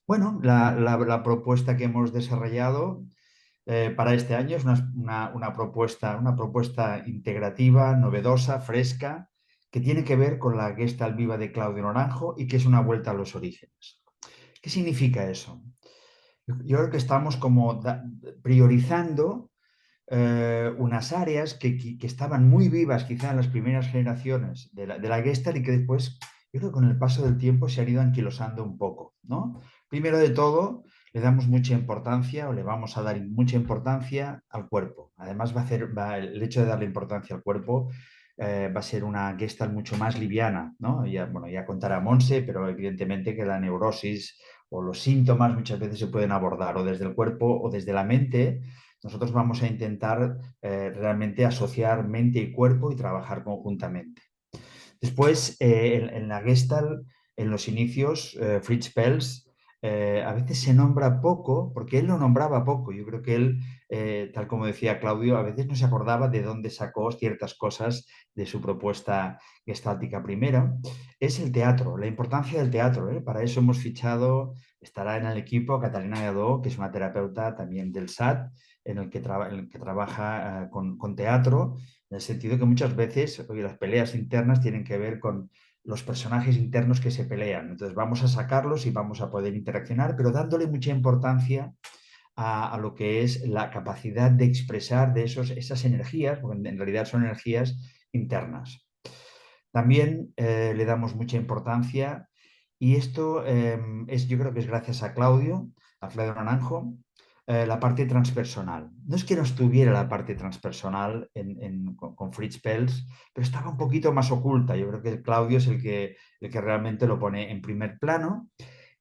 Bueno, la propuesta que hemos desarrollado para este año es una propuesta integrativa, novedosa, fresca, que tiene que ver con la Gestalt Viva de Claudio Naranjo y que es una vuelta a los orígenes. ¿Qué significa eso? Yo creo que estamos como priorizando unas áreas que estaban muy vivas quizá en las primeras generaciones de la Gestalt y que después, yo creo que con el paso del tiempo se han ido anquilosando un poco, ¿no? Primero de todo, le damos mucha importancia o le vamos a dar mucha importancia al cuerpo. Además, el hecho de darle importancia al cuerpo va a ser una Gestalt mucho más liviana, ¿no? Ya, bueno, ya contará Monse, pero evidentemente que la neurosis o los síntomas muchas veces se pueden abordar o desde el cuerpo o desde la mente. Nosotros vamos a intentar realmente asociar mente y cuerpo y trabajar conjuntamente. Después, en la Gestalt, en los inicios, Fritz Perls a veces se nombra poco, porque él lo nombraba poco. Yo creo que él, tal como decía Claudio, a veces no se acordaba de dónde sacó ciertas cosas de su propuesta gestáltica primera. Es el teatro, la importancia del teatro, ¿eh? Para eso hemos fichado, estará en el equipo Catalina Gadó, que es una terapeuta también del SAT, en el que trabaja con teatro en el sentido que muchas veces oye, las peleas internas tienen que ver con los personajes internos que se pelean. Entonces vamos a sacarlos y vamos a poder interaccionar, pero dándole mucha importancia a lo que es la capacidad de expresar de esas energías, porque en realidad son energías internas. También le damos mucha importancia y esto yo creo que es gracias a Claudio Naranjo, la parte transpersonal. No es que no estuviera la parte transpersonal con Fritz Pels, pero estaba un poquito más oculta. Yo creo que Claudio es el que realmente lo pone en primer plano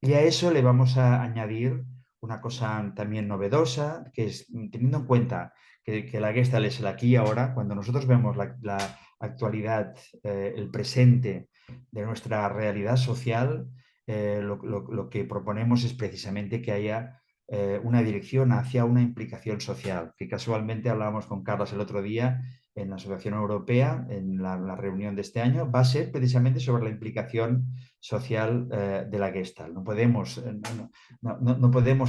y a eso le vamos a añadir una cosa también novedosa, que es teniendo en cuenta que la Gestalt es el aquí y ahora, cuando nosotros vemos la actualidad, el presente de nuestra realidad social, lo que proponemos es precisamente que haya una dirección hacia una implicación social, que casualmente hablábamos con Carlos el otro día en la Asociación Europea, en la reunión de este año, va a ser precisamente sobre la implicación social de la Gestalt. No podemos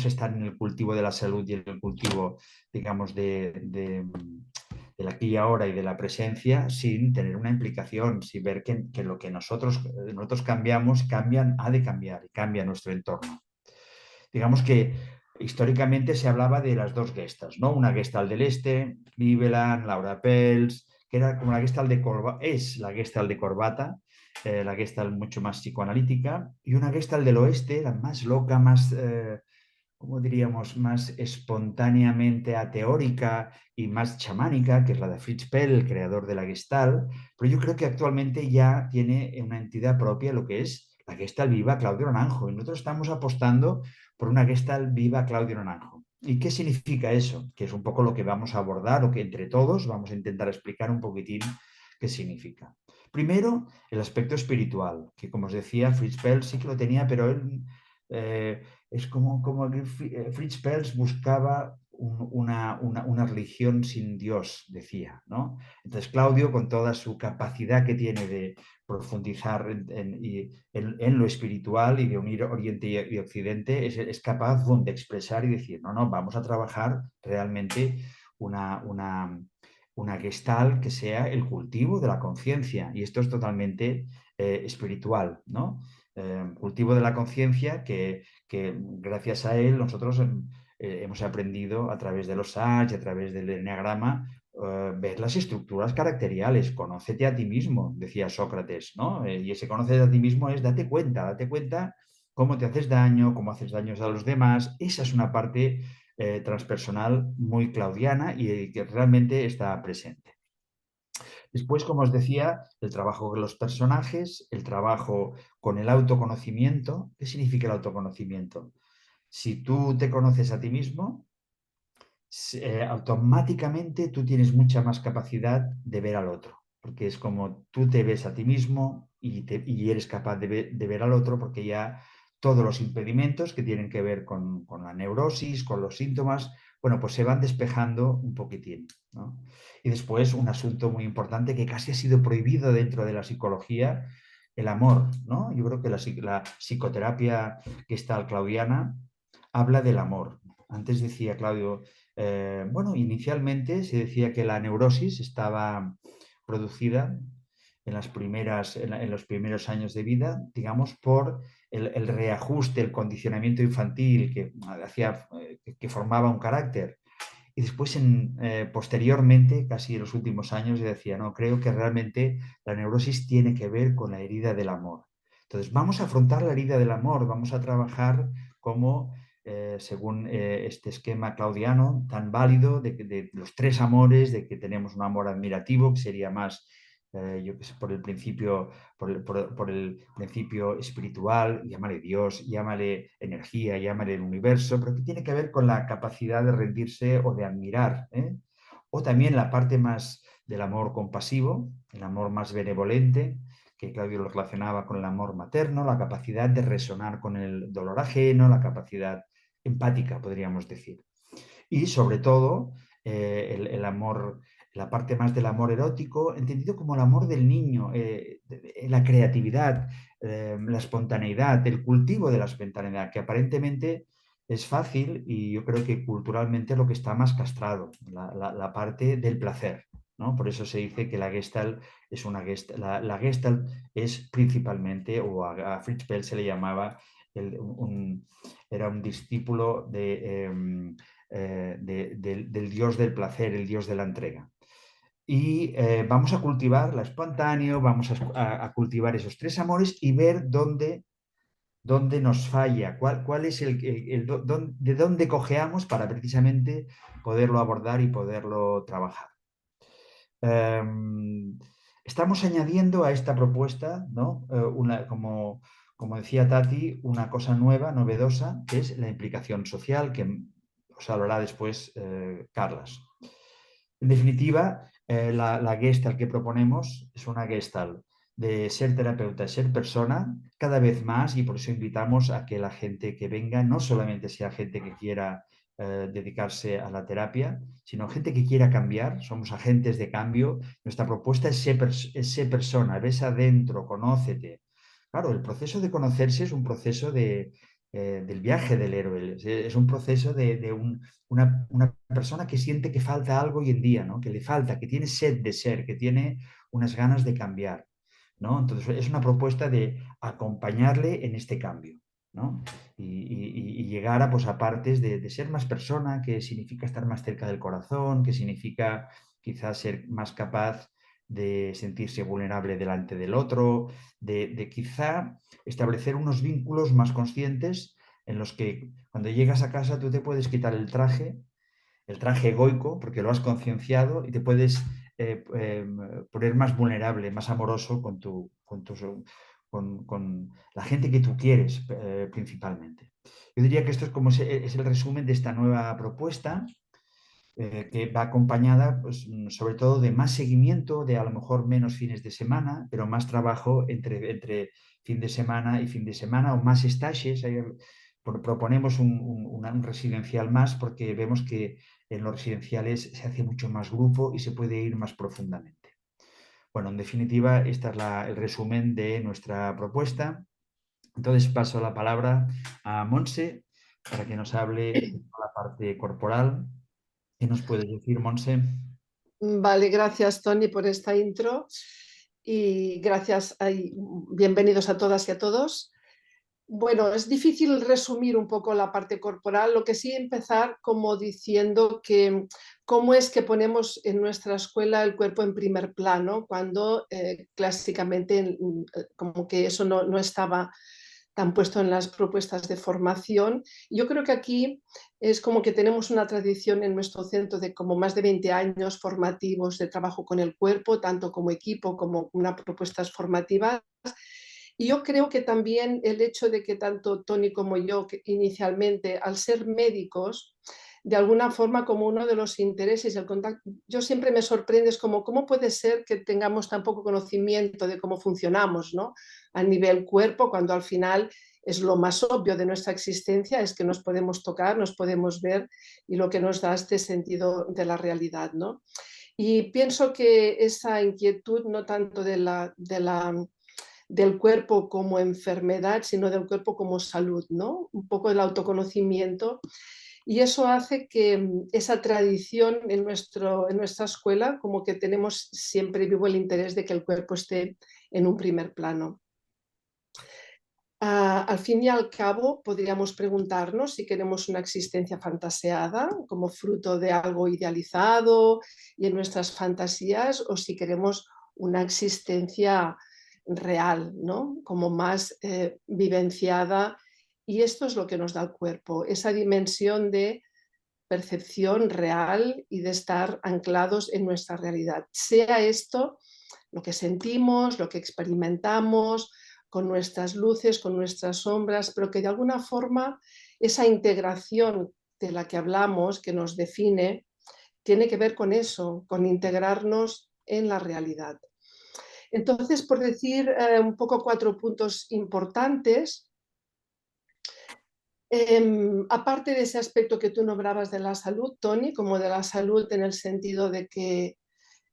estar en el cultivo de la salud y en el cultivo, digamos, del aquí y ahora y de la presencia sin tener una implicación, sin ver que lo que nosotros cambiamos, ha de cambiar y cambia nuestro entorno. Digamos que históricamente se hablaba de las dos gestas, ¿no? Una Gestalt del Este, Cleveland, Laura Pels, que era como la Gestalt de Corbata, es la Gestalt de Corbata, la Gestalt mucho más psicoanalítica, y una Gestalt del Oeste, la más loca, más, ¿cómo diríamos?, más espontáneamente ateórica y más chamánica, que es la de Fritz Perl, el creador de la Gestalt, pero yo creo que actualmente ya tiene una entidad propia lo que es la Gestalt viva Claudio Naranjo, y nosotros estamos apostando por una Gestalt viva Claudio Naranjo. ¿Y qué significa eso? Que es un poco lo que vamos a abordar o que entre todos vamos a intentar explicar un poquitín qué significa. Primero, el aspecto espiritual, que como os decía, Fritz Perls sí que lo tenía, pero él es como que Fritz Perls buscaba una religión sin Dios, decía, ¿no? Entonces Claudio, con toda su capacidad que tiene de profundizar en lo espiritual y de unir Oriente y Occidente, es capaz de expresar y decir, no, vamos a trabajar realmente una, una, una gestal que sea el cultivo de la conciencia. Y esto es totalmente espiritual, ¿no? Cultivo de la conciencia que gracias a él nosotros hemos aprendido a través de los ARCH y a través del enneagrama ver las estructuras caracteriales, conócete a ti mismo, decía Sócrates, ¿no? Y ese conócete a ti mismo es date cuenta cómo te haces daño, cómo haces daños a los demás. Esa es una parte transpersonal muy claudiana y que realmente está presente. Después, como os decía, el trabajo con los personajes, el trabajo con el autoconocimiento. ¿Qué significa el autoconocimiento? Si tú te conoces a ti mismo, automáticamente tú tienes mucha más capacidad de ver al otro, porque es como tú te ves a ti mismo y eres capaz de ver al otro porque ya todos los impedimentos que tienen que ver con la neurosis, con los síntomas, bueno, pues se van despejando un poquitín, ¿no? Y después un asunto muy importante que casi ha sido prohibido dentro de la psicología, el amor, ¿no? Yo creo que la psicoterapia gestal claudiana habla del amor. Antes decía Claudio, bueno, inicialmente se decía que la neurosis estaba producida en los primeros años de vida, digamos, por el reajuste, el condicionamiento infantil que formaba un carácter. Y después, posteriormente, casi en los últimos años, yo decía, no, creo que realmente la neurosis tiene que ver con la herida del amor. Entonces, vamos a afrontar la herida del amor, vamos a trabajar como, según este esquema claudiano tan válido, de los tres amores, de que tenemos un amor admirativo, que sería más, yo que sé, por el principio espiritual, llámale Dios, llámale energía, llámale el universo, pero que tiene que ver con la capacidad de rendirse o de admirar, ¿eh? O también la parte más del amor compasivo, el amor más benevolente, que Claudio lo relacionaba con el amor materno, la capacidad de resonar con el dolor ajeno, la capacidad empática, podríamos decir. Y sobre todo, el amor, la parte más del amor erótico, entendido como el amor del niño, la creatividad, la espontaneidad, el cultivo de la espontaneidad, que aparentemente es fácil y yo creo que culturalmente es lo que está más castrado, la parte del placer, ¿no? Por eso se dice que la Gestalt es una Gestalt, la Gestalt es principalmente, o a Fritz Perls se le llamaba, era un discípulo del dios del placer, el dios de la entrega. Y vamos a cultivar la espontáneo, vamos a cultivar esos tres amores y ver dónde nos falla, cuál es de dónde cojeamos para precisamente poderlo abordar y poderlo trabajar. Estamos añadiendo a esta propuesta, ¿no? Como decía Tati, una cosa nueva, novedosa, que es la implicación social, que os hablará después Carlas. En definitiva, la Gestalt que proponemos es una Gestalt de ser terapeuta, ser persona, cada vez más, y por eso invitamos a que la gente que venga no solamente sea gente que quiera dedicarse a la terapia, sino gente que quiera cambiar. Somos agentes de cambio. Nuestra propuesta es ser persona, ves adentro, conócete. Claro, el proceso de conocerse es un proceso del viaje del héroe, es un proceso una persona que siente que falta algo hoy en día, ¿no? Que le falta, que tiene sed de ser, que tiene unas ganas de cambiar, ¿no? Entonces es una propuesta de acompañarle en este cambio, ¿no? Y llegar a, pues, a partes de ser más persona, que significa estar más cerca del corazón, que significa quizás ser más capaz de sentirse vulnerable delante del otro, de quizá establecer unos vínculos más conscientes en los que cuando llegas a casa tú te puedes quitar el traje egoico, porque lo has concienciado y te puedes poner más vulnerable, más amoroso con la gente que tú quieres principalmente. Yo diría que esto es es el resumen de esta nueva propuesta que va acompañada, pues, sobre todo de más seguimiento, de a lo mejor menos fines de semana, pero más trabajo entre fin de semana y fin de semana, o más stages. Proponemos un residencial más porque vemos que en los residenciales se hace mucho más grupo y se puede ir más profundamente. Bueno, en definitiva, este es el resumen de nuestra propuesta. Entonces paso la palabra a Monse para que nos hable de la parte corporal. ¿Qué nos puedes decir, Monse? Vale, gracias Tony por esta intro y gracias y bienvenidos a todas y a todos. Bueno, es difícil resumir un poco la parte corporal, lo que sí empezar como diciendo que cómo es que ponemos en nuestra escuela el cuerpo en primer plano cuando clásicamente como que eso no estaba tan puesto en las propuestas de formación. Yo creo que aquí es como que tenemos una tradición en nuestro centro de como más de 20 años formativos de trabajo con el cuerpo, tanto como equipo como una propuestas formativas. Y yo creo que también el hecho de que tanto Tony como yo, que inicialmente, al ser médicos, de alguna forma como uno de los intereses, el contacto, yo siempre me sorprende, es como, ¿cómo puede ser que tengamos tan poco conocimiento de cómo funcionamos, ¿no? A nivel cuerpo, cuando al final es lo más obvio de nuestra existencia, es que nos podemos tocar, nos podemos ver y lo que nos da este sentido de la realidad, ¿no? Y pienso que esa inquietud, no tanto del cuerpo como enfermedad, sino del cuerpo como salud, ¿no? Un poco el autoconocimiento. Y eso hace que esa tradición en nuestra escuela, como que tenemos siempre vivo el interés de que el cuerpo esté en un primer plano. Al fin y al cabo, podríamos preguntarnos si queremos una existencia fantaseada, como fruto de algo idealizado y en nuestras fantasías, o si queremos una existencia real, ¿no? Como más vivenciada. Y esto es lo que nos da el cuerpo, esa dimensión de percepción real y de estar anclados en nuestra realidad. Sea esto lo que sentimos, lo que experimentamos, con nuestras luces, con nuestras sombras, pero que de alguna forma esa integración de la que hablamos, que nos define, tiene que ver con eso, con integrarnos en la realidad. Entonces, por decir un poco 4 puntos importantes, aparte de ese aspecto que tú nombrabas de la salud, Tony, como de la salud en el sentido de que,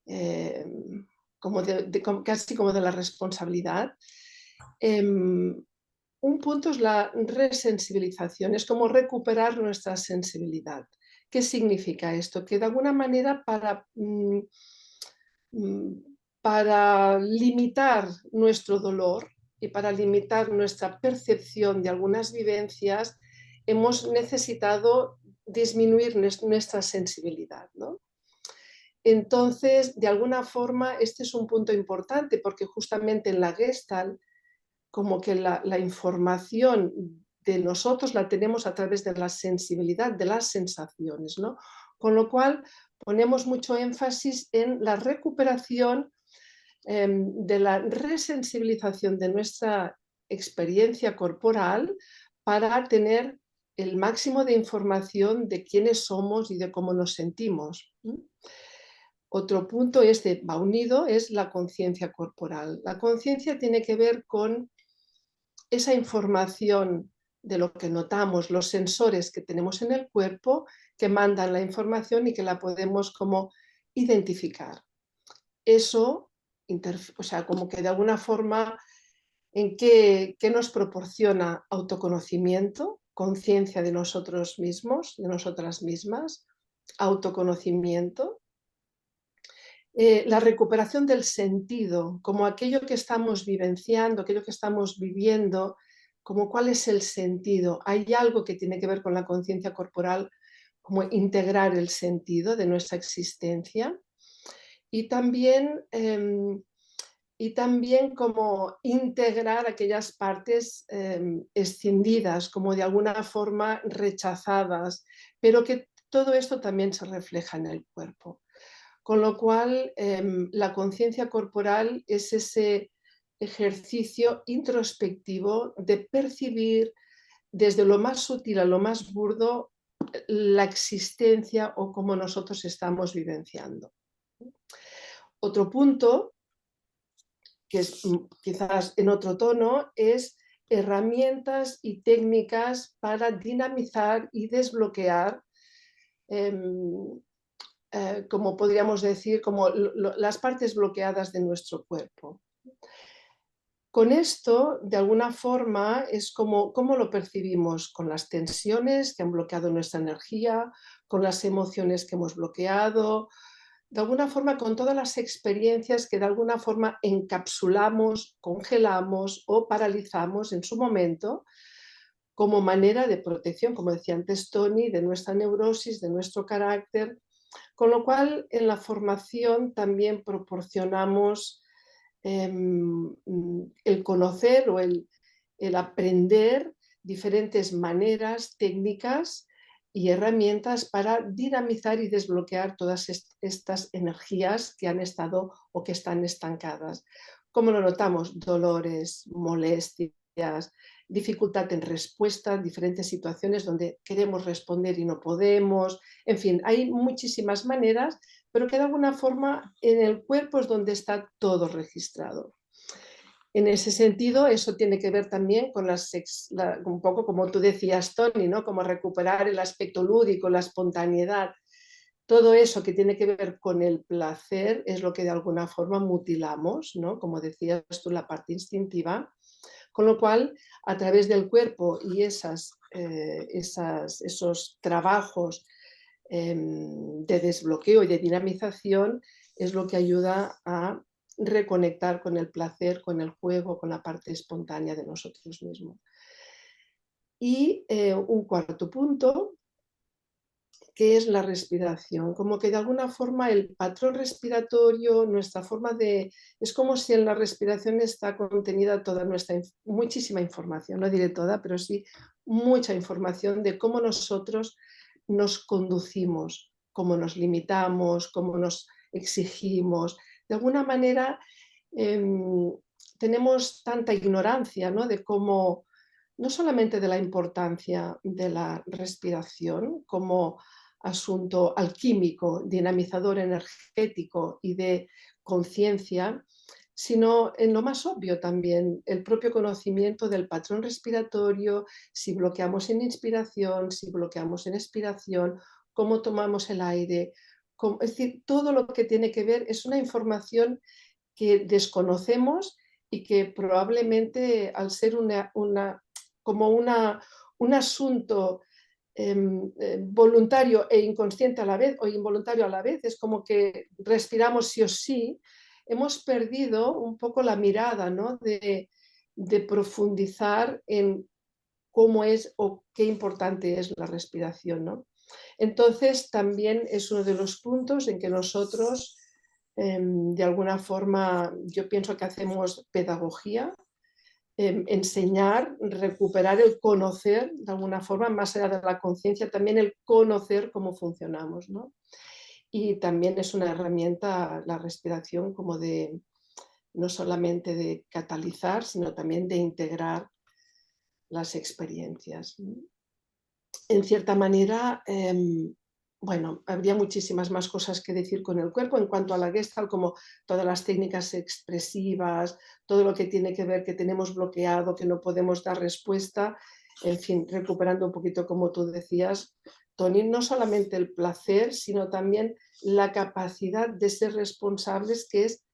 eh, casi como de la responsabilidad, un punto es la resensibilización, es como recuperar nuestra sensibilidad. ¿Qué significa esto? Que de alguna manera para limitar nuestro dolor y para limitar nuestra percepción de algunas vivencias, hemos necesitado disminuir nuestra sensibilidad, ¿no? Entonces, de alguna forma, este es un punto importante porque justamente en la Gestalt, como que la información de nosotros la tenemos a través de la sensibilidad, de las sensaciones, ¿no? Con lo cual, ponemos mucho énfasis en la recuperación de la resensibilización de nuestra experiencia corporal para tener el máximo de información de quiénes somos y de cómo nos sentimos. Otro punto, va unido, es la conciencia corporal. La conciencia tiene que ver con esa información de lo que notamos, los sensores que tenemos en el cuerpo que mandan la información y que la podemos como identificar. Eso, o sea, como que de alguna forma, ¿en qué nos proporciona autoconocimiento, conciencia de nosotros mismos, de nosotras mismas, autoconocimiento? La recuperación del sentido, como aquello que estamos vivenciando, aquello que estamos viviendo, como cuál es el sentido. Hay algo que tiene que ver con la conciencia corporal, como integrar el sentido de nuestra existencia y también, como integrar aquellas partes escindidas, como de alguna forma rechazadas, pero que todo esto también se refleja en el cuerpo. Con lo cual, la conciencia corporal es ese ejercicio introspectivo de percibir desde lo más sutil a lo más burdo la existencia o cómo nosotros estamos vivenciando. Otro punto, que es quizás en otro tono, es herramientas y técnicas para dinamizar y desbloquear como podríamos decir, como las partes bloqueadas de nuestro cuerpo. Con esto, de alguna forma, es como lo percibimos con las tensiones que han bloqueado nuestra energía, con las emociones que hemos bloqueado, de alguna forma con todas las experiencias que de alguna forma encapsulamos, congelamos o paralizamos en su momento como manera de protección, como decía antes Tony, de nuestra neurosis, de nuestro carácter. Con lo cual, en la formación también proporcionamos el conocer o el aprender diferentes maneras, técnicas y herramientas para dinamizar y desbloquear todas estas energías que han estado o que están estancadas. ¿Cómo lo notamos? Dolores, molestias, dificultad en respuesta, diferentes situaciones donde queremos responder y no podemos. En fin, hay muchísimas maneras, pero que de alguna forma en el cuerpo es donde está todo registrado. En ese sentido, eso tiene que ver también con un poco como tú decías, Tony, ¿no? Como recuperar el aspecto lúdico, la espontaneidad. todo eso que tiene que ver con el placer es lo que de alguna forma mutilamos, ¿no? Como decías tú, la parte instintiva, con lo cual a través del cuerpo y esos trabajos de desbloqueo y de dinamización es lo que ayuda a reconectar con el placer, con el juego, con la parte espontánea de nosotros mismos. Y un cuarto punto, que es la respiración, como que de alguna forma el patrón respiratorio, nuestra forma de... Es como si en la respiración está contenida toda muchísima información, no diré toda, pero sí mucha información de cómo nosotros nos conducimos, cómo nos limitamos, cómo nos exigimos. De alguna manera tenemos tanta ignorancia, ¿no? De cómo, no solamente de la importancia de la respiración como asunto alquímico, dinamizador energético y de conciencia, sino en lo más obvio también, el propio conocimiento del patrón respiratorio, si bloqueamos en inspiración, si bloqueamos en expiración, cómo tomamos el aire, es decir, todo lo que tiene que ver es una información que desconocemos y que probablemente al ser como un asunto voluntario e inconsciente a la vez o involuntario a la vez, es como que respiramos sí o sí, hemos perdido un poco la mirada, ¿no? de profundizar en cómo es o qué importante es la respiración, ¿no? Entonces también es uno de los puntos en que nosotros de alguna forma yo pienso que hacemos pedagogía, enseñar, recuperar el conocer de alguna forma, más allá de la conciencia, también el conocer cómo funcionamos, ¿no? Y también es una herramienta, la respiración, como de no solamente de catalizar, sino también de integrar las experiencias. En cierta manera, bueno, habría muchísimas más cosas que decir con el cuerpo en cuanto a la Gestalt, como todas las técnicas expresivas, todo lo que tiene que ver que tenemos bloqueado, que no podemos dar respuesta, en fin, recuperando un poquito como tú decías, Tony, no solamente el placer, sino también la capacidad de ser responsables, que es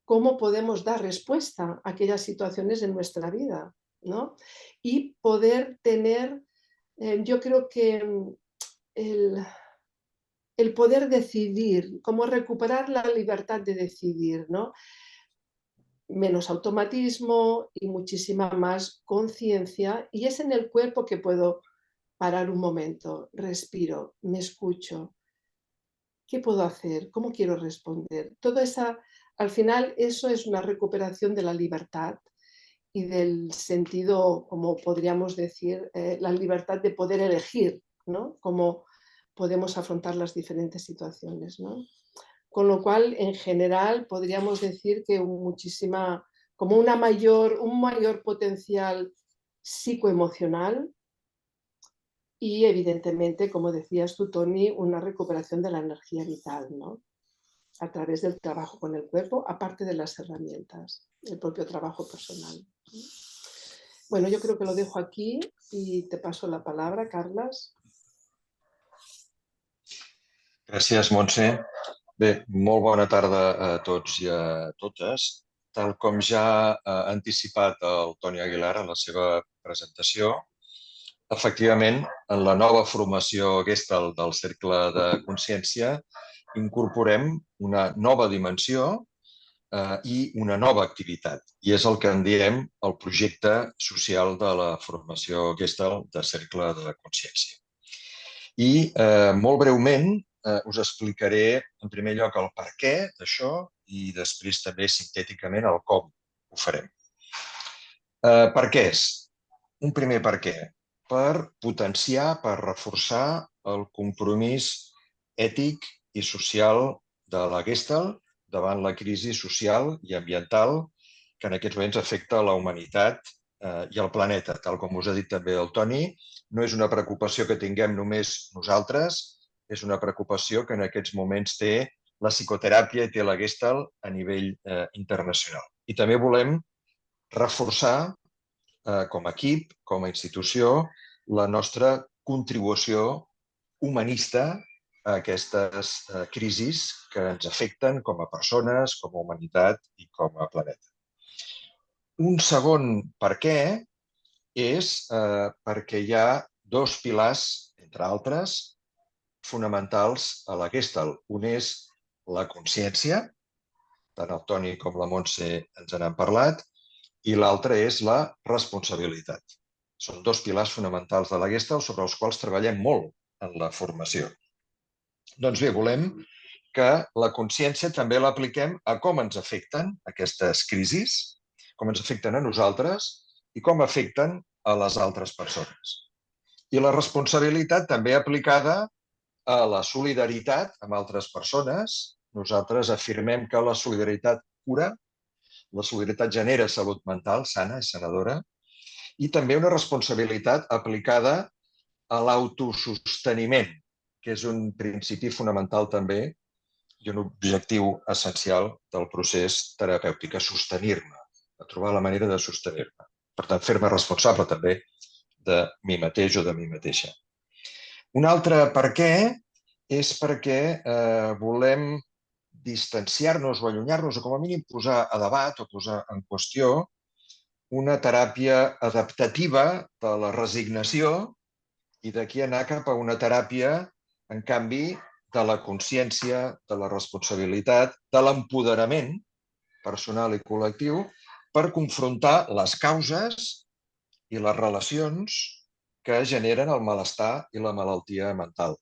cómo podemos dar respuesta a aquellas situaciones en nuestra vida, ¿no? Y poder tener, yo creo que el poder decidir, cómo recuperar la libertad de decidir, ¿no? Menos automatismo y muchísima más conciencia. Y es en el cuerpo que puedo parar un momento, respiro, me escucho. ¿Qué puedo hacer? ¿Cómo quiero responder? Todo esa, al final, eso es una recuperación de la libertad y del sentido, como podríamos decir, la libertad de poder elegir, ¿no? Cómo podemos afrontar las diferentes situaciones, ¿no? Con lo cual, en general, podríamos decir que como un mayor potencial psicoemocional y, evidentemente, como decías tú, Tony, una recuperación de la energía vital, ¿no? A través del trabajo con el cuerpo, aparte de las herramientas, el propio trabajo personal. Bueno, yo creo que lo dejo aquí y te paso la palabra, Carles. Gràcies, Montse. Bé, molt bona tarda a tots i a totes. Tal com ja ha anticipat el Toni Aguilar en la seva presentació, efectivament, en la nova formació Gestalt del Cercle de Consciència incorporem una nova dimensió i una nova activitat. I és el que en diem el projecte social de la formació Gestalt de Cercle de Consciència. I molt breument us explicaré en primer lloc el per què d'això i després també sintèticament el com ho farem. Per què és? Un primer per què. Per potenciar, per reforçar el compromís ètic i social de la Gestalt davant la crisi social i ambiental que en aquests moments afecta la humanitat i el planeta. Tal com us ha dit també el Toni, no és una preocupació que tinguem només nosaltres, és una preocupació que en aquests moments té la psicoteràpia i té la Gestalt a nivell internacional. I també volem reforçar com a equip, com a institució, la nostra contribució humanista a aquestes crisis que ens afecten com a persones, com a humanitat i com a planeta. Un segon per què és perquè hi ha dos pilars, entre altres, fonamentals a la Gestalt. Un és la consciència, tant el Toni com la Montse ens n'han parlat, i l'altre és la responsabilitat. Són dos pilars fonamentals de la Gestalt sobre els quals treballem molt en la formació. Doncs bé, volem que la consciència també l'apliquem a com ens afecten aquestes crisis, com ens afecten a nosaltres i com afecten a les altres persones. I la responsabilitat també aplicada a la solidaritat amb altres persones. Nosaltres afirmem que la solidaritat cura, la solidaritat genera salut mental sana i sanadora, i també una responsabilitat aplicada a l'autososteniment, que és un principi fonamental també i un objectiu essencial del procés terapèutic, a sostenir-me, a trobar la manera de sostenir-me. Per tant, fer-me responsable també de mi mateix o de mi mateixa. Un altre per què és perquè volem distanciar-nos o allunyar-nos o com a mínim posar a debat o posar en qüestió una teràpia adaptativa de la resignació i d'aquí anar cap a una teràpia, en canvi, de la consciència, de la responsabilitat, de l'empoderament personal i col·lectiu per confrontar les causes i les relacions que generen el malestar i la malaltia mental.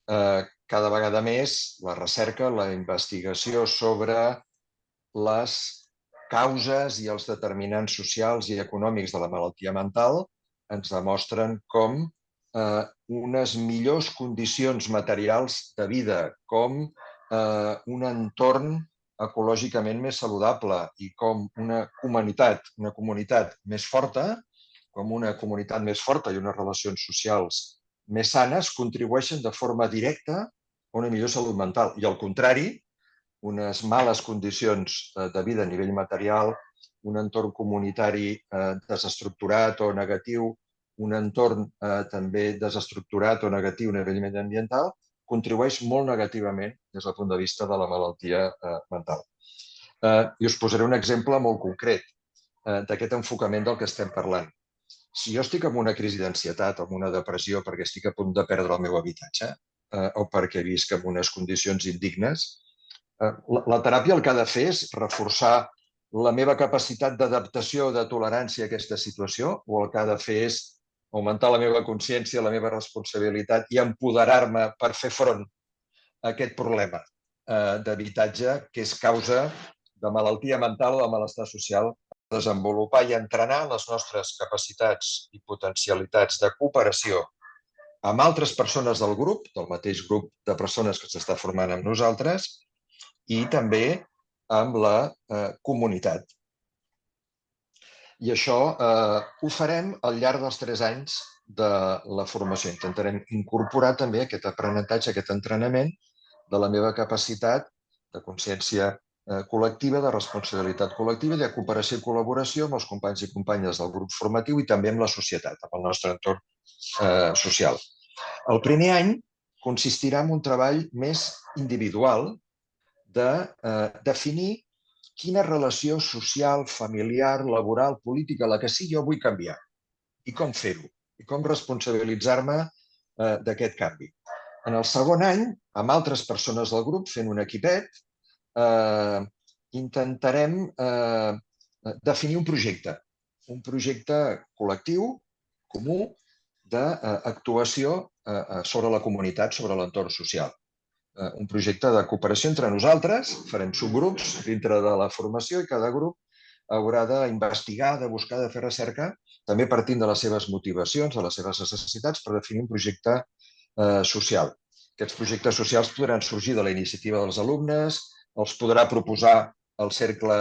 Cada vegada més la recerca, la investigació sobre les causes i els determinants socials i econòmics de la malaltia mental ens demostren com unes millors condicions materials de vida, com un entorn ecològicament més saludable i com una comunitat més forta, com una comunitat més forta i unes relacions socials més sanes contribueixen de forma directa a una millor salut mental. I al contrari, unes males condicions de vida a nivell material, un entorn comunitari desestructurat o negatiu, un entorn també desestructurat o negatiu a nivell mediambiental, contribueix molt negativament des del punt de vista de la malaltia mental. I us posaré un exemple molt concret d'aquest enfocament del que estem parlant. Si jo estic en una crisi d'ansietat o en una depressió perquè estic a punt de perdre el meu habitatge o perquè visc en unes condicions indignes, la teràpia el que ha de fer és reforçar la meva capacitat d'adaptació o de tolerància a aquesta situació, o el que ha de fer és augmentar la meva consciència, la meva responsabilitat i empoderar-me per fer front a aquest problema d'habitatge que és causa de malaltia mental o de malestar social. Desenvolupar i entrenar les nostres capacitats i potencialitats de cooperació amb altres persones del grup, del mateix grup de persones que s'està formant amb nosaltres, i també amb la comunitat. I això ho farem al llarg dels 3 anys de la formació. Intentarem incorporar també aquest aprenentatge, aquest entrenament de la meva capacitat de consciència col·lectiva, de responsabilitat col·lectiva i de cooperació i col·laboració amb els companys i companyes del grup formatiu i també amb la societat, amb el nostre entorn social. El primer any consistirà en un treball més individual de definir quina relació social, familiar, laboral, política, la que sigui, jo vull canviar i com fer-ho i com responsabilitzar-me d'aquest canvi. En el segon any, amb altres persones del grup, fent un equipet, intentarem definir un projecte col·lectiu, comú, d'actuació sobre la comunitat, sobre l'entorn social. Un projecte de cooperació entre nosaltres, farem subgrups dintre de la formació i cada grup haurà d'investigar, de buscar, de fer recerca, també partint de les seves motivacions, de les seves necessitats, per definir un projecte social. Aquests projectes socials podran sorgir de la iniciativa dels alumnes, els podrà proposar el cercle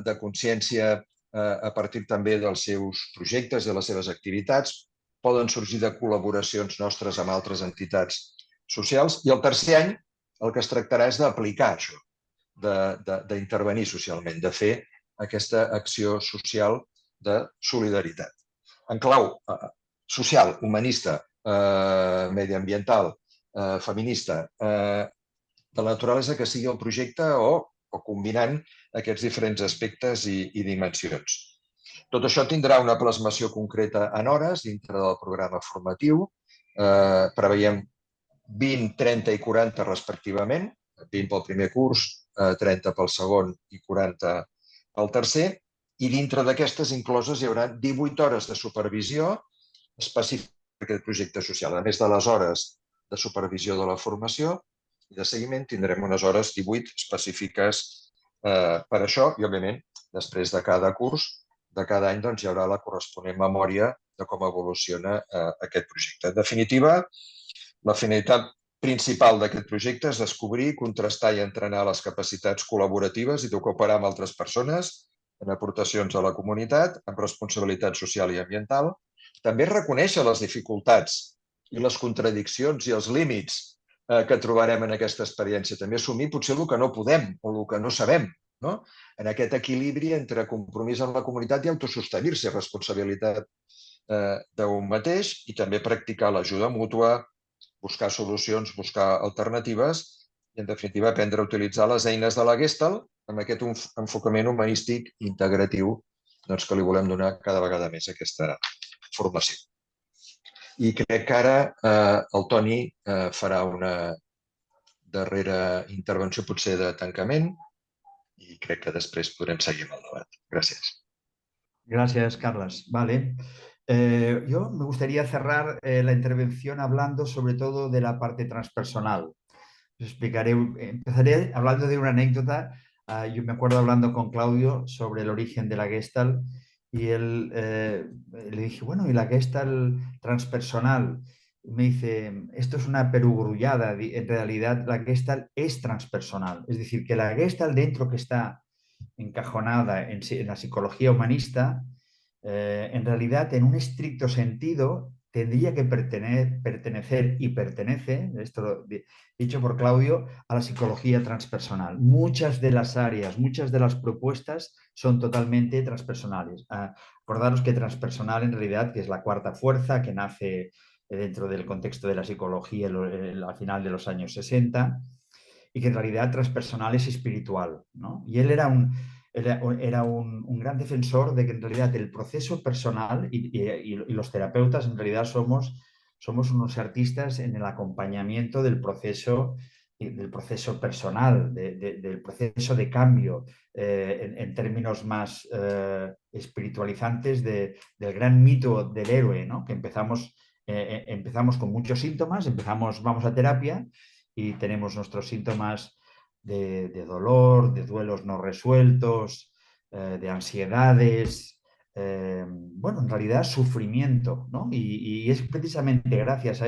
de consciència a partir també dels seus projectes i de les seves activitats, poden sorgir de col·laboracions nostres amb altres entitats socials, i el tercer any el que es tractarà és d'aplicar això, d'intervenir socialment, de fer aquesta acció social de solidaritat. En clau social, humanista, mediambiental, feminista, de la naturalesa que sigui el projecte o combinant aquests diferents aspectes i dimensions. Tot això tindrà una plasmació concreta en hores dintre del programa formatiu. Preveiem 20, 30 i 40 respectivament, 20 pel primer curs, 30 pel segon i 40 pel tercer, i dintre d'aquestes incloses hi haurà 18 hores de supervisió específica per aquest projecte social. A més de les hores de supervisió de la formació i de seguiment, tindrem unes hores 18 específiques per això i, òbviament, després de cada curs, de cada any, hi haurà la corresponent memòria de com evoluciona aquest projecte. En definitiva, la finalitat principal d'aquest projecte és descobrir, contrastar i entrenar les capacitats col·laboratives i de cooperar amb altres persones en aportacions a la comunitat, amb responsabilitat social i ambiental. També reconèixer les dificultats i les contradiccions i els límits que trobarem en aquesta experiència. També assumir potser el que no podem o el que no sabem, no? En aquest equilibri entre compromís amb la comunitat i autosostenir-se, responsabilitat d'un mateix, i també practicar l'ajuda mútua, buscar solucions, buscar alternatives i, en definitiva, aprendre a utilitzar les eines de la Gestalt amb aquest enfocament humanístic integratiu que li volem donar cada vegada més a aquesta formació. I crec que ara el Toni farà una darrera intervenció, potser de tancament, i crec que després podrem seguir amb el debat. Gràcies. Gracias, Carles. Vale. Yo me gustaría cerrar la intervención hablando sobre todo de la parte transpersonal. Os explicaré, empezaré hablando de una anécdota. Yo me acuerdo hablando con Claudio sobre el origen de la Gestalt y él le dije, bueno, ¿y la Gestalt transpersonal? Me dice, esto es una perogrullada. En realidad, la Gestalt es transpersonal. Es decir, que la Gestalt dentro que está encajonada en la psicología humanista, en realidad, en un estricto sentido, tendría que pertenecer y pertenece, esto dicho por Claudio, a la psicología transpersonal. Muchas de las áreas, muchas de las propuestas son totalmente transpersonales. Acordaros que transpersonal en realidad, que es la cuarta fuerza que nace dentro del contexto de la psicología al final de los años 60, y que en realidad transpersonal es espiritual, ¿no? Y él era un gran defensor de que en realidad el proceso personal y los terapeutas en realidad somos unos artistas en el acompañamiento del proceso personal, del proceso de cambio, en términos más espiritualizantes del gran mito del héroe, ¿no? Que empezamos con muchos síntomas, vamos a terapia y tenemos nuestros síntomas de dolor, de duelos no resueltos, de ansiedades, bueno, en realidad sufrimiento, ¿no? Y es precisamente gracias a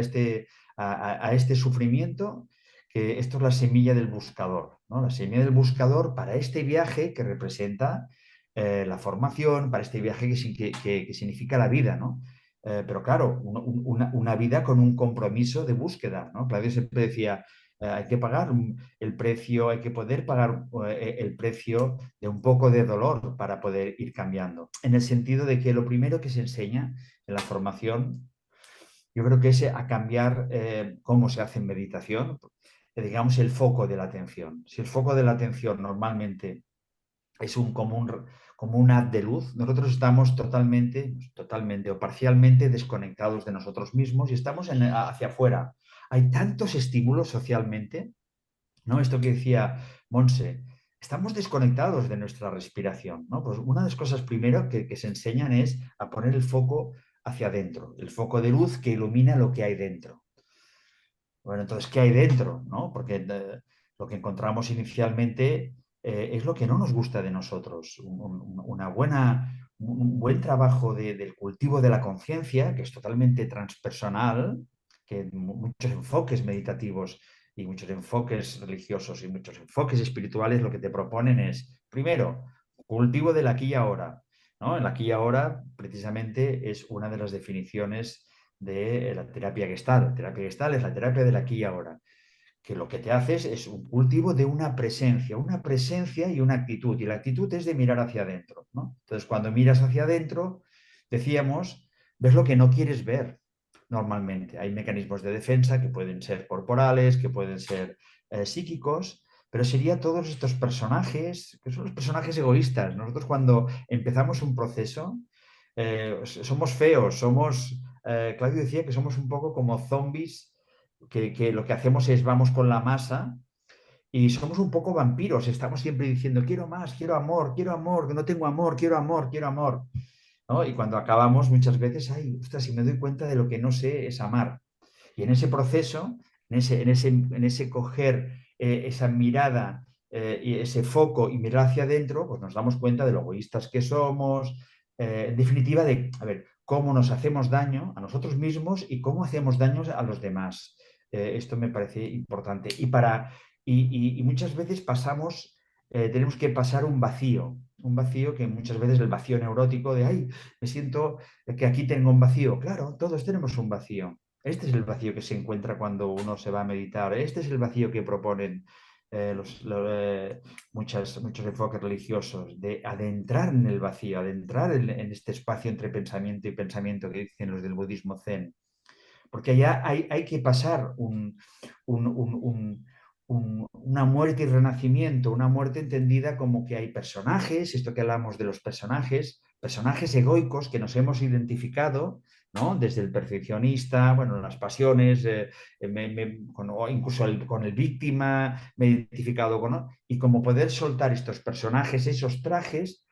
este sufrimiento que esto es la semilla del buscador, ¿no? La semilla del buscador para este viaje que representa la formación, para este viaje que significa la vida, ¿no? Pero claro, una vida con un compromiso de búsqueda, ¿no? Claudio siempre decía, hay que pagar el precio, hay que poder pagar el precio de un poco de dolor para poder ir cambiando. En el sentido de que lo primero que se enseña en la formación, yo creo que es a cambiar cómo se hace en meditación, digamos el foco de la atención. Si el foco de la atención normalmente es como un haz de luz, nosotros estamos totalmente o parcialmente desconectados de nosotros mismos y estamos hacia afuera. Hay tantos estímulos socialmente, ¿no? Esto que decía Monse, estamos desconectados de nuestra respiración, ¿no? Pues una de las cosas primero que se enseñan es a poner el foco hacia adentro, el foco de luz que ilumina lo que hay dentro. Bueno, entonces, ¿qué hay dentro? ¿No? Porque lo que encontramos inicialmente es lo que no nos gusta de nosotros. Un buen trabajo del cultivo de la conciencia, que es totalmente transpersonal, que muchos enfoques meditativos y muchos enfoques religiosos y muchos enfoques espirituales lo que te proponen es, primero, cultivo del aquí y ahora, ¿no? El aquí y ahora precisamente es una de las definiciones de la terapia Gestalt. La terapia Gestalt es la terapia del aquí y ahora, que lo que te haces es un cultivo de una presencia y una actitud. Y la actitud es de mirar hacia adentro, ¿no? Entonces, cuando miras hacia adentro, decíamos, ves lo que no quieres ver. normalmente. Hay mecanismos de defensa que pueden ser corporales, que pueden ser psíquicos, pero sería todos estos personajes, que son los personajes egoístas. Nosotros cuando empezamos un proceso, somos feos, Claudio decía que somos un poco como zombies, que lo que hacemos es vamos con la masa y somos un poco vampiros, estamos siempre diciendo quiero más, quiero amor, que no tengo amor, quiero amor, quiero amor, ¿no? Y cuando acabamos muchas veces, ay, ostras, si me doy cuenta de lo que no sé es amar. Y en ese proceso, en ese coger esa mirada y ese foco y mirar hacia adentro, pues nos damos cuenta de lo egoístas que somos, en definitiva, de, a ver, cómo nos hacemos daño a nosotros mismos y cómo hacemos daño a los demás. Esto me parece importante. Y muchas veces tenemos que pasar un vacío que muchas veces el vacío neurótico de, ay, me siento que aquí tengo un vacío. Claro, todos tenemos un vacío. Este es el vacío que se encuentra cuando uno se va a meditar. Este es el vacío que proponen muchos enfoques religiosos, de adentrar en el vacío, adentrar en este espacio entre pensamiento y pensamiento que dicen los del budismo zen. Porque allá hay que pasar una muerte y renacimiento, una muerte entendida como que hay personajes, esto que hablamos de los personajes egoicos que nos hemos identificado, ¿no? Desde el perfeccionista, bueno, las pasiones, o incluso con el víctima, me he identificado con, ¿no? Y como poder soltar estos personajes, esos trajes,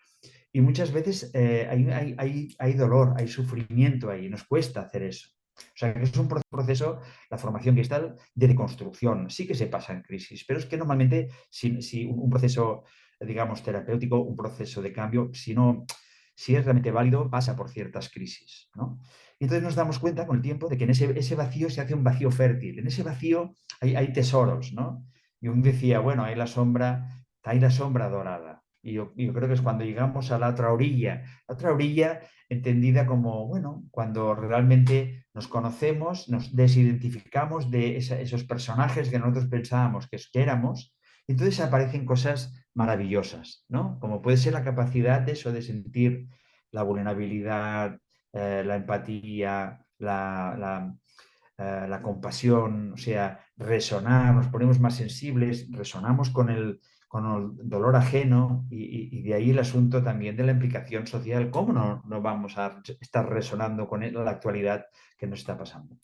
y muchas veces hay dolor, hay sufrimiento ahí, nos cuesta hacer eso. O sea, que es un proceso, la formación cristal, de deconstrucción. Sí que se pasa en crisis, pero es que normalmente si un proceso, digamos, terapéutico, un proceso de cambio, si es realmente válido, pasa por ciertas crisis, ¿no? Y entonces nos damos cuenta con el tiempo de que en ese vacío se hace un vacío fértil. En ese vacío hay tesoros, ¿no? Y un decía, bueno, hay la sombra dorada. Y yo creo que es cuando llegamos a la otra orilla entendida como, bueno, cuando realmente nos conocemos, nos desidentificamos de esos personajes que nosotros pensábamos que éramos, y entonces aparecen cosas maravillosas, ¿no? Como puede ser la capacidad de eso, de sentir la vulnerabilidad, la empatía, la compasión, o sea, resonar, nos ponemos más sensibles, resonamos con el dolor ajeno y de ahí el asunto también de la implicación social. ¿Cómo no vamos a estar resonando con la actualidad que nos está pasando?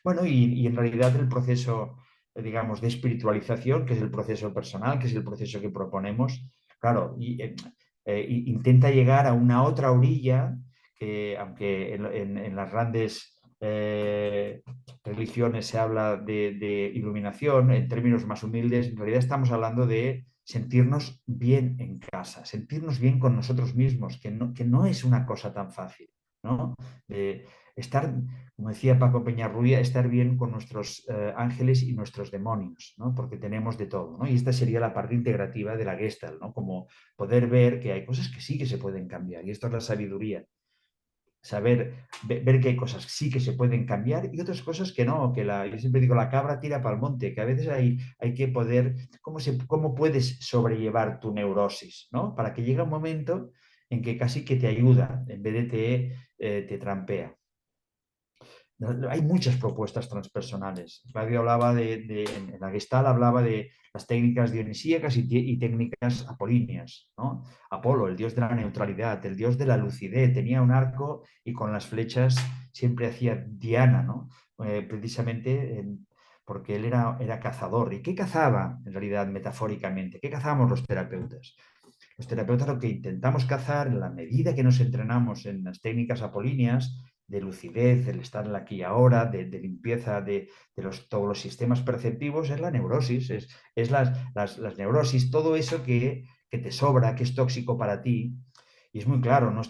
Bueno, y en realidad el proceso, digamos, de espiritualización, que es el proceso personal, que es el proceso que proponemos, claro, intenta llegar a una otra orilla que, aunque en las grandes religiones se habla de iluminación, en términos más humildes, en realidad estamos hablando de sentirnos bien en casa, sentirnos bien con nosotros mismos, que no es una cosa tan fácil, ¿no? De estar, como decía Paco Peñarrubia, estar bien con nuestros ángeles y nuestros demonios, ¿no? Porque tenemos de todo, ¿no? Y esta sería la parte integrativa de la Gestalt, ¿no? Como poder ver que hay cosas que sí que se pueden cambiar, y esto es la sabiduría, ver que hay cosas que sí que se pueden cambiar y otras cosas que no, yo siempre digo, la cabra tira para el monte, que a veces hay que poder, ¿cómo puedes sobrellevar tu neurosis, ¿no? Para que llegue un momento en que casi que te ayuda, en vez de te trampea. Hay muchas propuestas transpersonales. Claudio hablaba en la Gestalt hablaba de las técnicas dionisíacas y técnicas apolíneas, ¿no? Apolo, el dios de la neutralidad, el dios de la lucidez, tenía un arco y con las flechas siempre hacía diana, ¿no? Precisamente porque él era cazador. ¿Y qué cazaba, en realidad, metafóricamente? ¿Qué cazábamos los terapeutas? Los terapeutas lo que intentamos cazar, en la medida que nos entrenamos en las técnicas apolíneas, de lucidez, el estar en aquí y ahora, de limpieza todos los sistemas perceptivos, es la neurosis, es las neurosis, todo eso que te sobra, que es tóxico para ti. Y es muy claro, no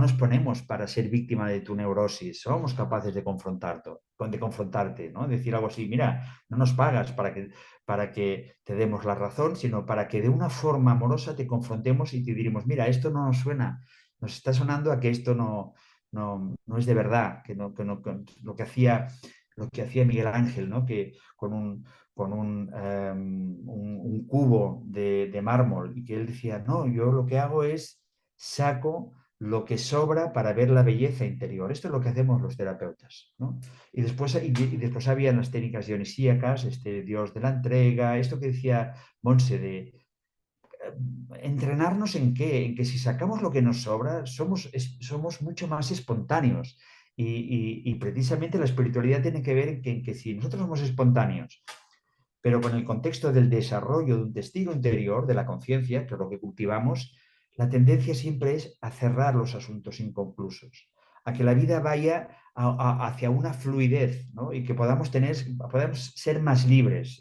nos ponemos para ser víctima de tu neurosis, somos capaces de confrontarte, ¿no? Decir algo así, mira, no nos pagas para que te demos la razón, sino para que de una forma amorosa te confrontemos y te diremos, mira, esto no nos suena, nos está sonando a que esto no es de verdad, que lo que hacía Miguel Ángel, ¿no? Que con un cubo de mármol y que él decía, no, yo lo que hago es saco lo que sobra para ver la belleza interior. Esto es lo que hacemos los terapeutas, ¿no? Y después habían las técnicas dionisíacas, este dios de la entrega, esto que decía Monse de entrenarnos en qué, en que si sacamos lo que nos sobra, somos mucho más espontáneos. Y precisamente la espiritualidad tiene que ver en que si nosotros somos espontáneos, pero con el contexto del desarrollo de un testigo interior, de la conciencia, que es lo que cultivamos, la tendencia siempre es a cerrar los asuntos inconclusos, a que la vida vaya hacia una fluidez, ¿no? Y que podamos ser más libres.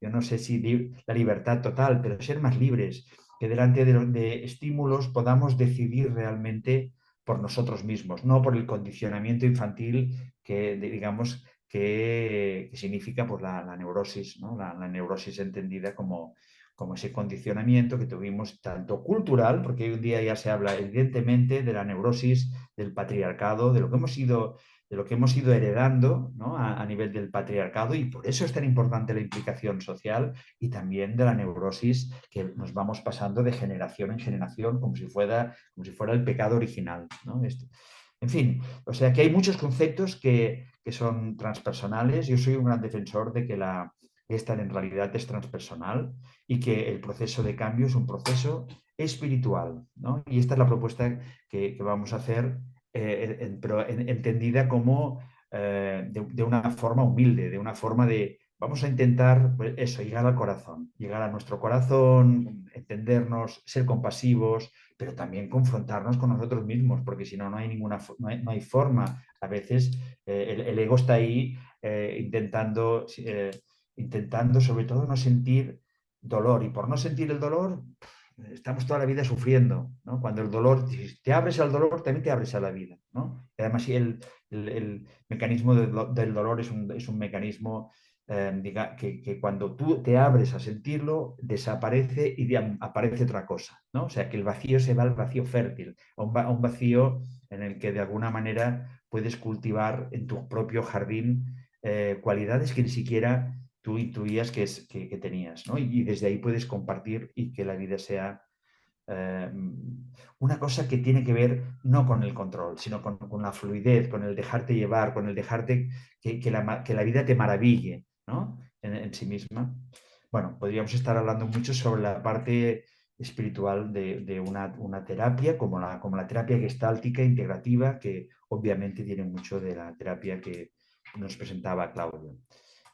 Yo no sé si la libertad total, pero ser más libres, que delante de estímulos podamos decidir realmente por nosotros mismos, no por el condicionamiento infantil que, digamos, que significa pues, la neurosis, ¿no? La neurosis entendida como ese condicionamiento que tuvimos tanto cultural, porque hoy en día ya se habla evidentemente de la neurosis, del patriarcado, de lo que hemos ido heredando, ¿no? A nivel del patriarcado, y por eso es tan importante la implicación social, y también de la neurosis que nos vamos pasando de generación en generación como si fuera el pecado original, ¿no? En fin, o sea que hay muchos conceptos que son transpersonales. Yo soy un gran defensor de que esta en realidad es transpersonal y que el proceso de cambio es un proceso espiritual, ¿no? Y esta es la propuesta que vamos a hacer, pero entendida como de una forma humilde, de una forma de, vamos a intentar pues, eso, llegar al corazón, llegar a nuestro corazón, entendernos, ser compasivos, pero también confrontarnos con nosotros mismos, porque si no, no hay forma. A veces el ego está ahí intentando sobre todo no sentir dolor, y por no sentir el dolor estamos toda la vida sufriendo, ¿no? Cuando el dolor, si te abres al dolor, también te abres a la vida, ¿no? Y además el mecanismo del dolor es un mecanismo que cuando tú te abres a sentirlo, desaparece y aparece otra cosa, ¿no? O sea, que el vacío se va al vacío fértil, a un vacío en el que de alguna manera puedes cultivar en tu propio jardín cualidades que ni siquiera tú intuías que tenías, ¿no? Y desde ahí puedes compartir y que la vida sea eh, una cosa que tiene que ver no con el control, sino con la fluidez, con el dejarte llevar, con el dejarte que la vida te maraville, ¿no? En sí misma. Bueno, podríamos estar hablando mucho sobre la parte espiritual de una terapia como la terapia gestáltica integrativa, que obviamente tiene mucho de la terapia que nos presentaba Claudio.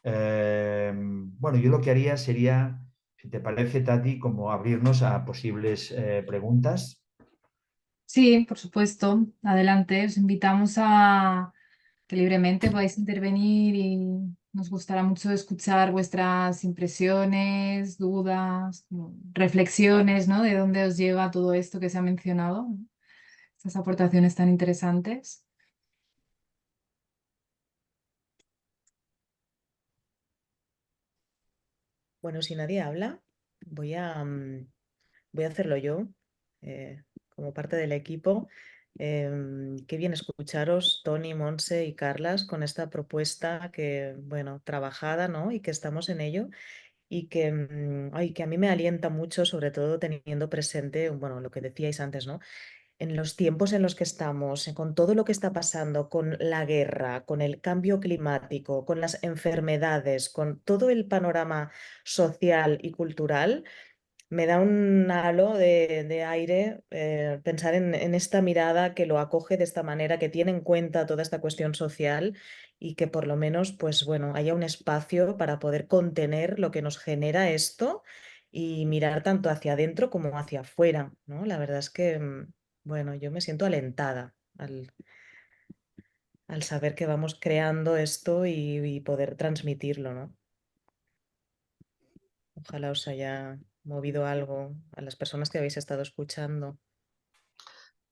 Bueno, yo lo que haría sería, si te parece, Tati, como abrirnos a posibles preguntas. Sí, por supuesto. Adelante. Os invitamos a que libremente podáis intervenir y nos gustará mucho escuchar vuestras impresiones, dudas, reflexiones, ¿no? De dónde os lleva todo esto que se ha mencionado, ¿no? Estas aportaciones tan interesantes. Bueno, si nadie habla, voy a hacerlo yo, como parte del equipo. Qué bien escucharos, Tony, Monse y Carlas, con esta propuesta que, bueno, trabajada, ¿no? Y que estamos en ello y que, ay, que a mí me alienta mucho, sobre todo teniendo presente, bueno, lo que decíais antes, ¿no? En los tiempos en los que estamos, con todo lo que está pasando, con la guerra, con el cambio climático, con las enfermedades, con todo el panorama social y cultural, me da un halo de aire pensar en esta mirada que lo acoge de esta manera, que tiene en cuenta toda esta cuestión social y que por lo menos, pues bueno, haya un espacio para poder contener lo que nos genera esto y mirar tanto hacia adentro como hacia afuera, ¿no? La verdad es que, bueno, yo me siento alentada al saber que vamos creando esto y poder transmitirlo, ¿no? Ojalá os haya movido algo a las personas que habéis estado escuchando.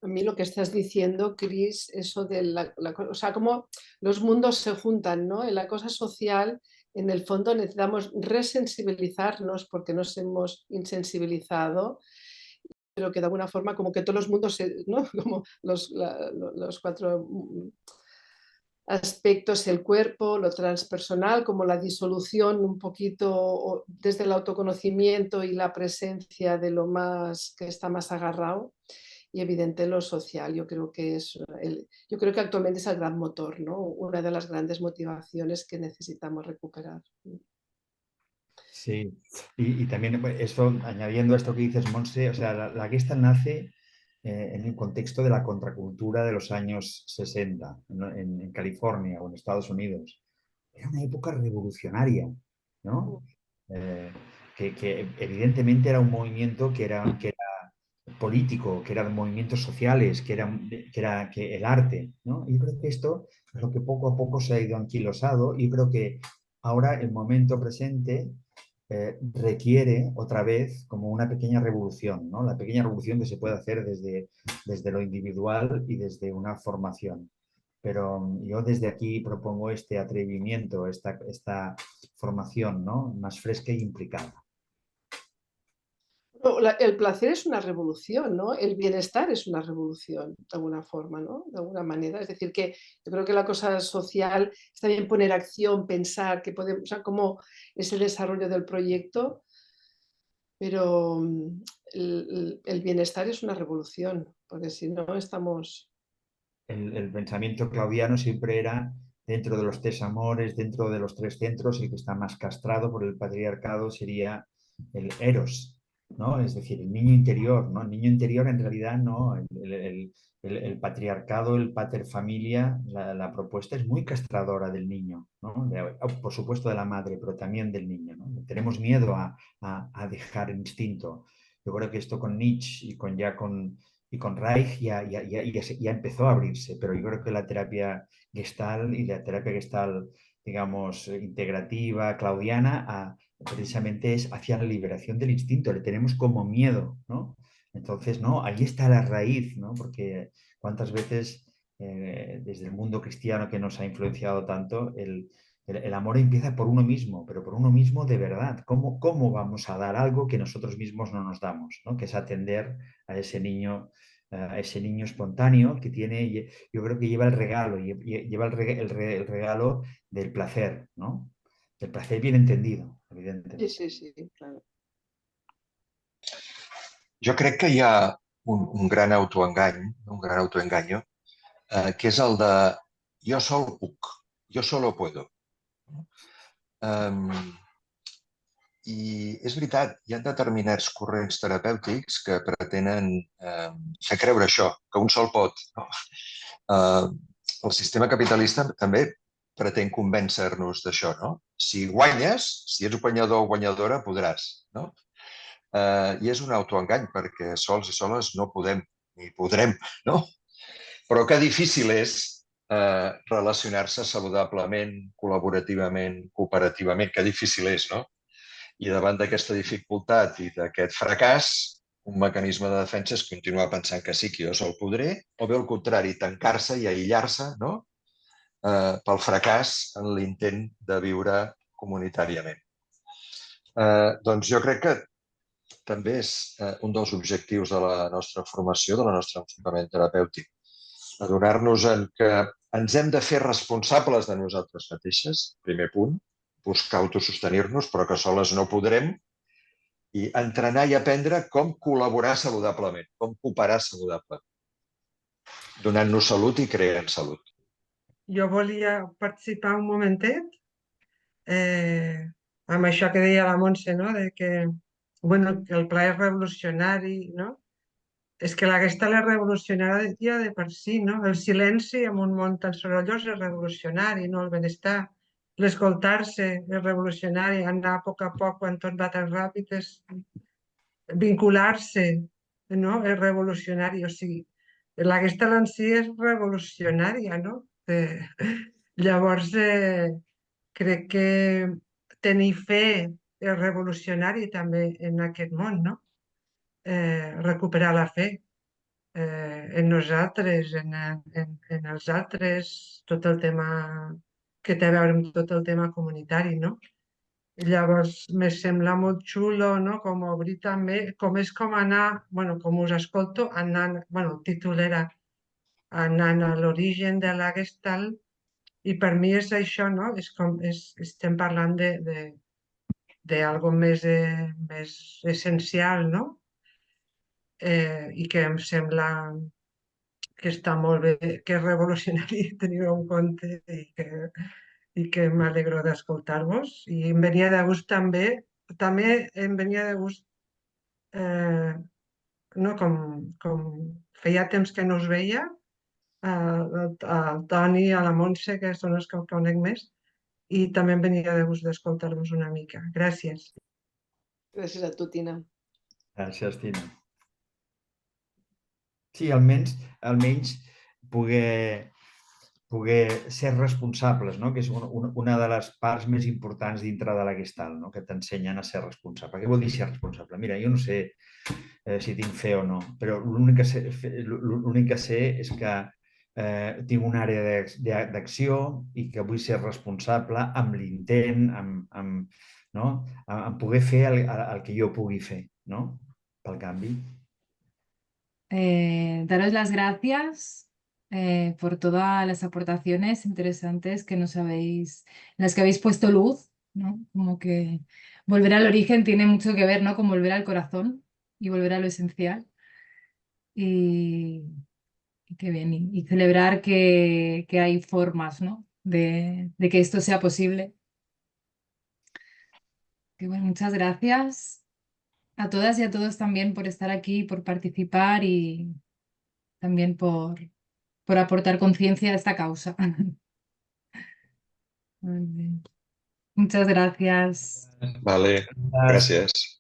A mí lo que estás diciendo, Cris, eso de o sea, cómo los mundos se juntan, ¿no? En la cosa social, en el fondo necesitamos resensibilizarnos porque nos hemos insensibilizado, pero que de alguna forma como que todos los mundos, ¿no? Como los cuatro aspectos, el cuerpo, lo transpersonal, como la disolución un poquito desde el autoconocimiento y la presencia de lo más que está más agarrado. y evidente lo social. Yo creo que actualmente es el gran motor, ¿no? Una de las grandes motivaciones que necesitamos recuperar. Sí, y también esto, añadiendo esto que dices, Monse, o sea, la Gestalt nace en el contexto de la contracultura de los años 60, ¿no? En California o en Estados Unidos. Era una época revolucionaria, ¿no? Eh, que evidentemente era un movimiento que era político, que eran movimientos sociales, que el arte, ¿no? Y yo creo que esto es lo que poco a poco se ha ido anquilosado y creo que ahora el momento presente requiere otra vez como una pequeña revolución, ¿no? La pequeña revolución que se puede hacer desde lo individual y desde una formación. Pero yo desde aquí propongo este atrevimiento, esta formación, ¿no? Más fresca e implicada. No, el placer es una revolución, ¿no? El bienestar es una revolución, de alguna forma, ¿no? De alguna manera. Es decir, que yo creo que la cosa social es también poner acción, pensar, que podemos, o sea, como ese desarrollo del proyecto, pero el bienestar es una revolución, porque si no estamos... El pensamiento claudiano siempre era dentro de los tres amores, dentro de los tres centros, el que está más castrado por el patriarcado sería el eros, ¿no? Es decir, el niño interior, ¿no? El niño interior en realidad no, el patriarcado, el pater familia, la propuesta es muy castradora del niño, ¿no? Por supuesto de la madre, pero también del niño, ¿no? Tenemos miedo a dejar el instinto. Yo creo que esto con Nietzsche y con Reich ya empezó a abrirse, pero yo creo que la terapia Gestalt y la terapia Gestalt, digamos, integrativa, claudiana, precisamente es hacia la liberación del instinto, le tenemos como miedo, ¿no? Entonces, no, ahí está la raíz, ¿no? Porque cuántas veces desde el mundo cristiano que nos ha influenciado tanto, el amor empieza por uno mismo, pero por uno mismo de verdad. ¿Cómo vamos a dar algo que nosotros mismos no nos damos, ¿no? Que es atender a ese niño espontáneo que tiene, yo creo que lleva el regalo, lleva el regalo del placer, ¿no? El placer bien entendido, Sí, evidentemente. sí, sí, claro. Jo crec que hi ha un gran autoengany, un gran autoengaño, que és el de jo sol puc, jo solo puedo. Um, I és veritat, hi ha determinats corrents terapèutics que pretenen fer creure això, que un sol pot. No? El sistema capitalista també pretén convèncer-nos d'això, no? Si guanyes, si ets guanyador o guanyadora, podràs, no? I és un autoengany, perquè sols i soles no podem, ni podrem, no? Però que difícil és relacionar-se saludablement, col·laborativament, cooperativament, que difícil és, no? I davant d'aquesta dificultat i d'aquest fracàs, un mecanisme de defensa és continuar pensant que sí, que jo sol podré, o bé al contrari, tancar-se i aïllar-se, no? Pel fracàs en l'intent de viure comunitàriament. Doncs jo crec que també és un dels objectius de la nostra formació, del nostre enfocament terapèutic, adonar-nos que ens hem de fer responsables de nosaltres mateixes, primer punt, buscar autosostenir-nos, però que soles no podrem, i entrenar i aprendre com col·laborar saludablement, com cooperar saludablement, donant-nos salut i creant salut. Jo volia participar un momentet amb això que deia la Montse, no? De que, bueno, que el pla és revolucionari, no? És que la Gestalt és revolucionària de per si, no? El silenci en un món tan sorollós és revolucionari, no? El benestar, l'escoltar-se és revolucionari, anar a poc quan tot va tan ràpid és vincular-se, no? És revolucionari, o sigui, la Gestalt en si és revolucionària, no? Llavors, crec que tenir fe és revolucionari també en aquest món, no? Recuperar la fe en nosaltres, en els altres, tot el tema que té a veure amb tot el tema comunitari, no? Llavors, me sembla molt xulo, no?, com obrir també, com anar, bueno, com us escolto, anant, bueno, el títol era anant a l'origen de la Gestalt, i per mi és això, no?, és com, estem parlant d'algo més essencial, no?, i que em sembla que està molt bé, que és revolucionari tenir-ho en compte i que m'alegro d'escoltar-vos. I em venia de gust també em venia de gust, no, com feia temps que no us veia, al Toni i a la Montse, que són els que el conec més, i també em venia de gust d'escoltar-vos una mica. Gràcies. Gràcies a tu, Tina. Gràcies, Tina. Sí, almenys poder ser responsables, no? Que és una de les parts més importants dintre de la Gestalt, no? Que t'ensenyen a ser responsable. Què vol dir ser responsable? Mira, jo no sé si tinc fe o no, però l'únic que sé és que tinc una àrea d'acció i que vull ser responsable amb l'intent, no? Amb poder fer el que jo pugui fer, no? Pel canvi. Daros las gracias por todas las aportaciones interesantes que nos habéis, en las que habéis puesto luz, ¿no? Como que volver al origen tiene mucho que ver, ¿no? Con volver al corazón y volver a lo esencial. Y qué bien, y celebrar que hay formas, ¿no? De que esto sea posible. Que bueno, muchas gracias a todas y a todos también por estar aquí, por participar y también por aportar conciencia a esta causa. Muy bien. Muchas gracias. Vale, gràcies.